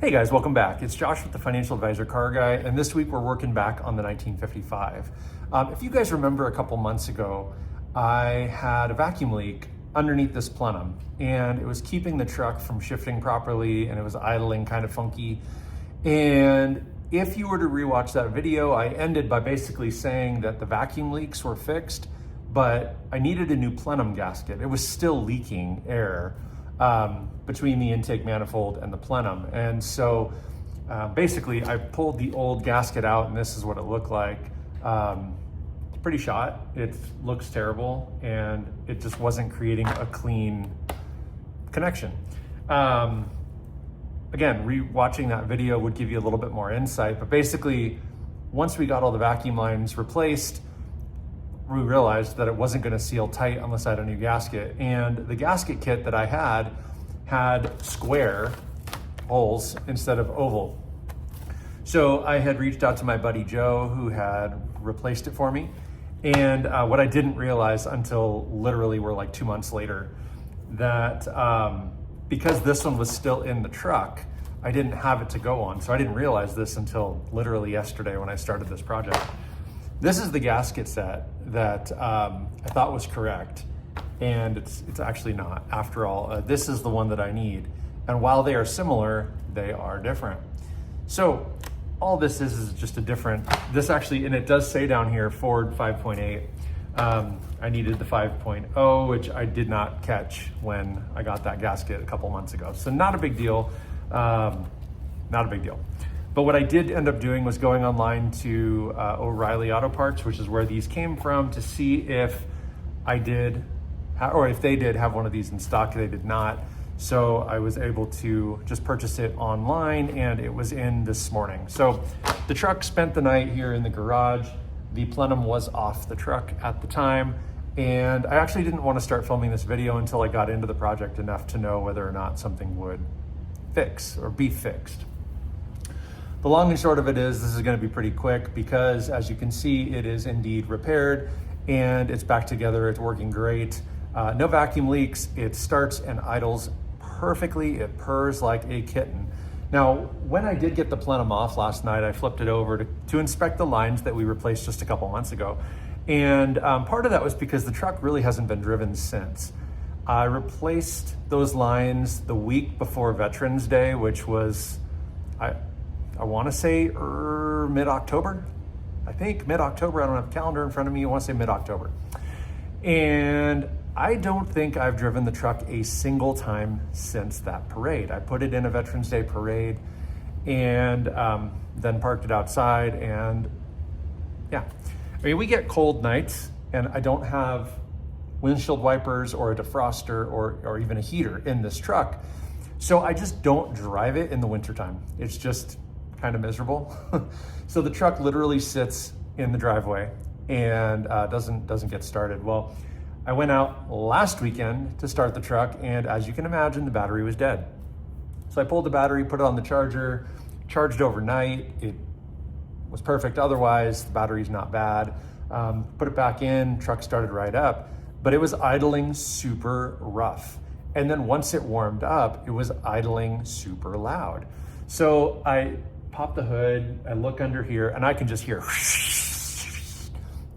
Hey guys, welcome back. It's Josh with the Financial Advisor Car Guy, and this week we're working back on the 1955. If you guys remember a couple months ago, I had a vacuum leak underneath this plenum, and it was keeping the truck from shifting properly, and it was idling kind of funky. And if you were to rewatch that video, I ended by basically saying that the vacuum leaks were fixed, but I needed a new plenum gasket. It was still leaking air between the intake manifold and the plenum. And so basically I pulled the old gasket out, and this is what it looked like. It's pretty shot. It looks terrible, and it just wasn't creating a clean connection. Again, rewatching that video would give you a little bit more insight, but basically once we got all the vacuum lines replaced, we realized that it wasn't going to seal tight unless I had a new gasket. And the gasket kit that I had square holes instead of oval. So I had reached out to my buddy Joe, who had replaced it for me. And what I didn't realize until literally we're like 2 months later, that because this one was still in the truck, I didn't have it to go on. So I didn't realize this until literally yesterday when I started this project. This is the gasket set that I thought was correct, and it's actually not. After all, this is the one that I need. And while they are similar, they are different. So all this is just a different, this actually, and it does say down here, Ford 5.8. I needed the 5.0, which I did not catch when I got that gasket a couple months ago. So not a big deal, not a big deal. But what I did end up doing was going online to O'Reilly Auto Parts, which is where these came from, to see if I did, or if they did have one of these in stock. They did not. So I was able to just purchase it online, and it was in this morning. So the truck spent the night here in the garage. The plenum was off the truck at the time. And I actually didn't want to start filming this video until I got into the project enough to know whether or not something would fix or be fixed. The long and short of it is, this is going to be pretty quick because, as you can see, it is indeed repaired and it's back together. It's working great. No vacuum leaks. It starts and idles perfectly. It purrs like a kitten. Now, when I did get the plenum off last night, I flipped it over to inspect the lines that we replaced just a couple months ago. And part of that was because the truck really hasn't been driven since. I replaced those lines the week before Veterans Day, which was, I want to say mid-October. I think mid-October. I don't have a calendar in front of me. I want to say mid-October. And I don't think I've driven the truck a single time since that parade. I put it in a Veterans Day parade and then parked it outside. And yeah, I mean, we get cold nights and I don't have windshield wipers or a defroster or even a heater in this truck. So I just don't drive it in the wintertime. It's just kind of miserable. So the truck literally sits in the driveway and doesn't get started. Well, I went out last weekend to start the truck, and as you can imagine, the battery was dead. So I pulled the battery, put it on the charger, charged overnight. It was perfect. Otherwise, the battery's not bad. Put it back in, truck started right up, but it was idling super rough. And then once it warmed up, it was idling super loud. So I pop the hood, I look under here, and I can just hear,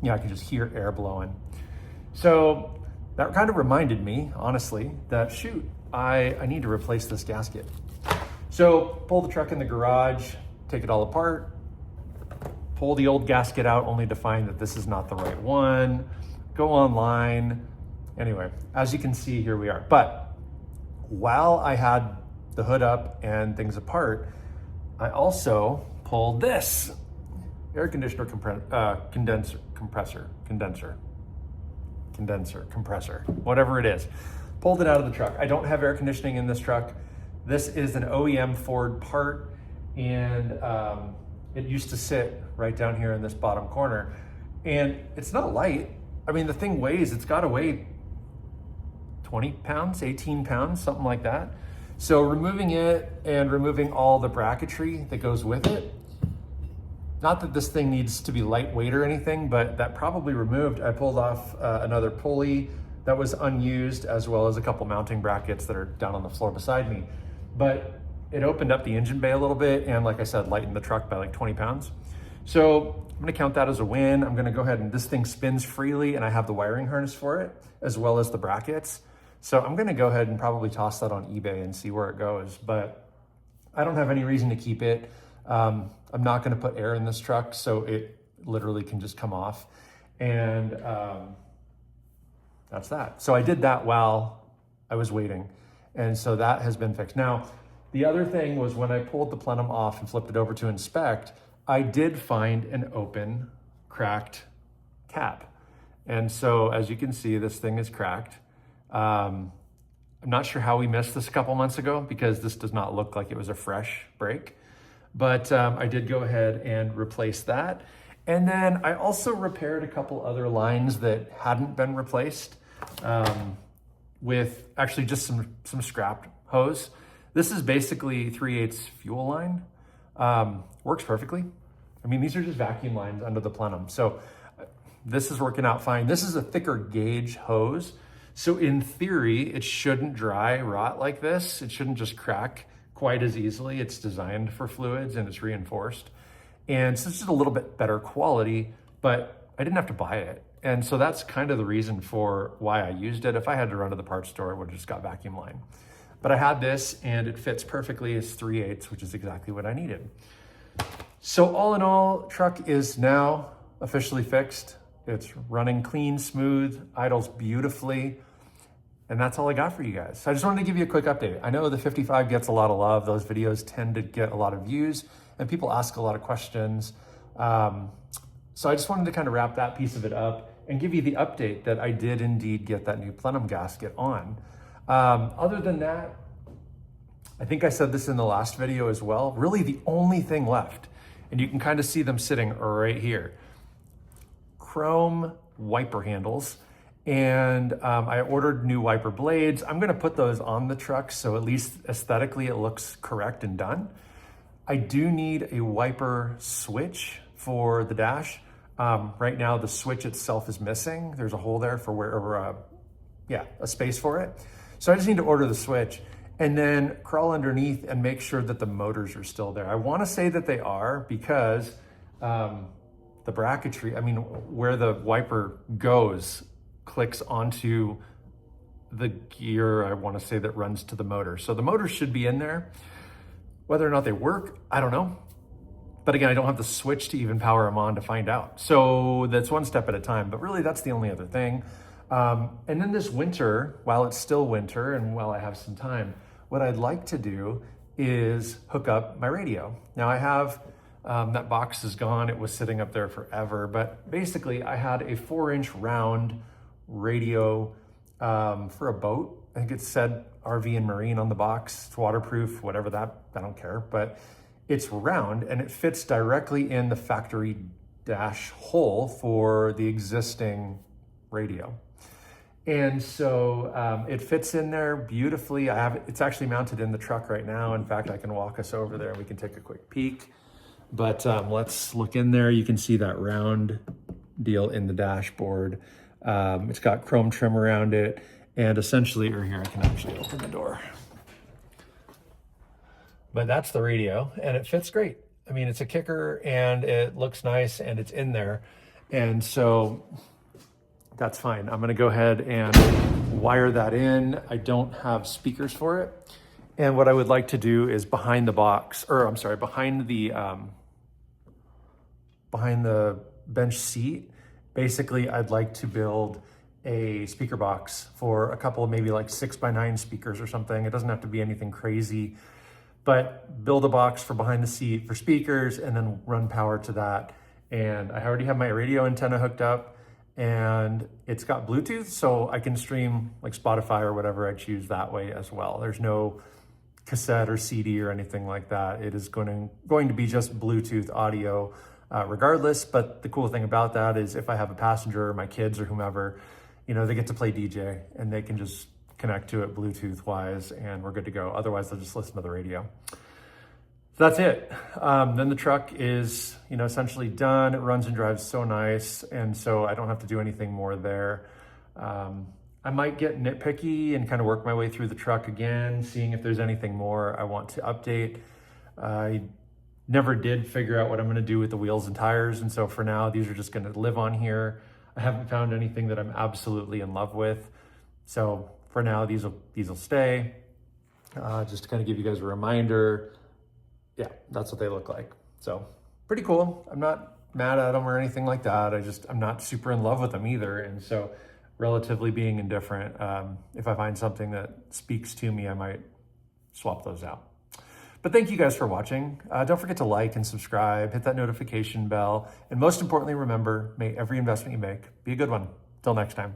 I can just hear air blowing. So that kind of reminded me, honestly, that shoot, I need to replace this gasket. So pull the truck in the garage, take it all apart, pull the old gasket out only to find that this is not the right one, go online. Anyway, as you can see, here we are. But while I had the hood up and things apart, I also pulled this air conditioner compressor, whatever it is. Pulled it out of the truck. I don't have air conditioning in this truck. This is an OEM Ford part, and it used to sit right down here in this bottom corner. And it's not light. I mean, the thing weighs, it's got to weigh 20 pounds, 18 pounds, something like that. So removing it and removing all the bracketry that goes with it, not that this thing needs to be lightweight or anything, but that probably removed. I pulled off another pulley that was unused, as well as a couple mounting brackets that are down on the floor beside me. But it opened up the engine bay a little bit and, like I said, lightened the truck by like 20 pounds. So I'm gonna count that as a win. I'm gonna go ahead and this thing spins freely and I have the wiring harness for it as well as the brackets. So I'm gonna go ahead and probably toss that on eBay and see where it goes, but I don't have any reason to keep it. I'm not gonna put air in this truck, so it literally can just come off. And that's that. So I did that while I was waiting. And so that has been fixed. Now, the other thing was when I pulled the plenum off and flipped it over to inspect, I did find an open, cracked cap. And so as you can see, this thing is cracked. I'm not sure how we missed this a couple months ago because this does not look like it was a fresh break. But I did go ahead and replace that. And then I also repaired a couple other lines that hadn't been replaced with actually just some scrapped hose. This is basically 3/8 fuel line. Works perfectly. I mean, these are just vacuum lines under the plenum. So this is working out fine. This is a thicker gauge hose. So in theory, it shouldn't dry rot like this. It shouldn't just crack quite as easily. It's designed for fluids and it's reinforced. And so it's just a little bit better quality, but I didn't have to buy it. And so that's kind of the reason for why I used it. If I had to run to the parts store, I would have just got vacuum line. But I had this and it fits perfectly. It's 3/8, which is exactly what I needed. So all in all, truck is now officially fixed. It's running clean, smooth, idles beautifully. And that's all I got for you guys. So I just wanted to give you a quick update. I know the 55 gets a lot of love. Those videos tend to get a lot of views and people ask a lot of questions. So I just wanted to kind of wrap that piece of it up and give you the update that I did indeed get that new plenum gasket on. Other than that, I think I said this in the last video as well, really the only thing left, and you can kind of see them sitting right here, chrome wiper handles. And I ordered new wiper blades. I'm gonna put those on the truck so at least aesthetically it looks correct and done. I do need a wiper switch for the dash. Right now the switch itself is missing. There's a hole there for wherever, a space for it. So I just need to order the switch and then crawl underneath and make sure that the motors are still there. I wanna say that they are because the bracketry, I mean, where the wiper goes, clicks onto the gear, I want to say, that runs to the motor. So the motor should be in there. Whether or not they work, I don't know. But again, I don't have the switch to even power them on to find out. So that's one step at a time, but really that's the only other thing. And then this winter, while it's still winter and while I have some time, what I'd like to do is hook up my radio. Now I have, that box is gone. It was sitting up there forever, but basically I had a 4-inch round radio for a boat. I think it said RV and Marine on the box. It's waterproof, whatever that, I don't care, but it's round and it fits directly in the factory dash hole for the existing radio. And so it fits in there beautifully. It's actually mounted in the truck right now. In fact, I can walk us over there and we can take a quick peek. But let's look in there. You can see that round deal in the dashboard. It's got chrome trim around it and essentially, or here I can actually open the door. But that's the radio and it fits great. I mean, it's a kicker and it looks nice and it's in there. And so that's fine. I'm gonna go ahead and wire that in. I don't have speakers for it. And what I would like to do is behind the box, or I'm sorry, behind the bench seat, basically I'd like to build a speaker box for a couple of maybe like 6x9 speakers or something. It doesn't have to be anything crazy, but build a box for behind the seat for speakers and then run power to that. And I already have my radio antenna hooked up and it's got Bluetooth, so I can stream like Spotify or whatever I choose that way as well. There's no cassette or CD or anything like that. It is going to be just Bluetooth audio regardless. But the cool thing about that is if I have a passenger or my kids or whomever, you know, they get to play DJ and they can just connect to it Bluetooth wise and we're good to go. Otherwise, they'll just listen to the radio. So that's it. Then the truck is, you know, essentially done. It runs and drives so nice. And so I don't have to do anything more there. I might get nitpicky and kind of work my way through the truck again, seeing if there's anything more I want to update. I never did figure out what I'm gonna do with the wheels and tires, and so for now, these are just gonna live on here. I haven't found anything that I'm absolutely in love with. So for now, these will stay. Just to kind of give you guys a reminder, yeah, that's what they look like. So pretty cool. I'm not mad at them or anything like that. I'm not super in love with them either. And so relatively being indifferent, if I find something that speaks to me, I might swap those out. But thank you guys for watching. Don't forget to like and subscribe, hit that notification bell. And most importantly, remember, may every investment you make be a good one. Till next time.